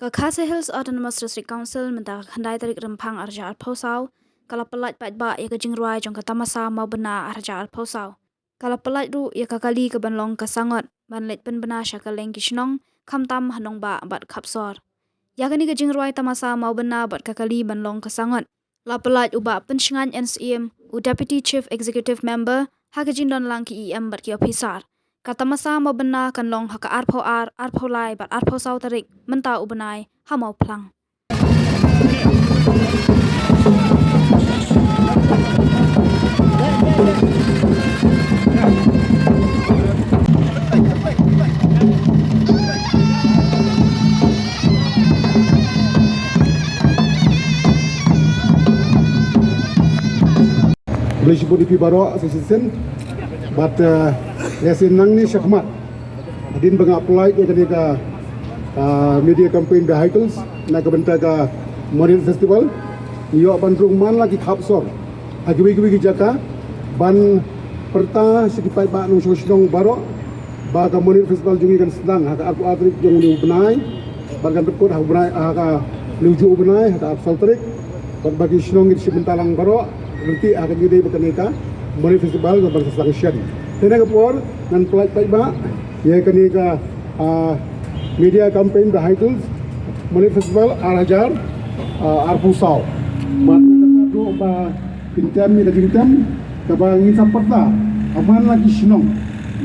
Khasi Hills Autonomous District Council minta handai tarik rempang arja alpausau kalau pelat ba ya kejing ruai jong kata masa mau bena arja alpausau. Kalau pelat ru ya kakali ke banlong kesangot banlet pen bena syakaleng kishnong kam tam hanong ba bat kapsor. Ya kani kejing ruai tamasa mau bena bat kakali banlong kesangot. La pelat uba penshingan NCM u Deputy Chief Executive Member ha kejing don lang ki EM bat ki officer. Kata masa mau bena kan long haka arpo lai bat arpo sau tarik menta ubenai ha mau plang. Boleh sebut di Pibaro Association, but yasin nang ni syakmat. Adin bang apply ke ketika media campaign vehicles, nak kebentar ke Modern Festival. Iyo bandung man lagi kapsor. Agi-agi jaka ban perta sekipai ba nung sosnong baro. Ba ka Modern Festival jungi kan sedang haka aku atrik jong liu benai. Bagan tekut haka benai haka liu ju benai haka apsal trik. Bagi senong itu sebentalang baro. Nanti akan jadi berkeneka Modern Festival dan bangsa Selangsian. Tenaga por dan pelai ba ya keneka media campaign vehicles Modern Festival Arajar Arpusau. Mata do ba pintam ni kajintam kabang isa perta aman lagi sinong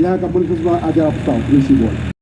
ya ka Modern Festival Arajar Arpusau ni sibol.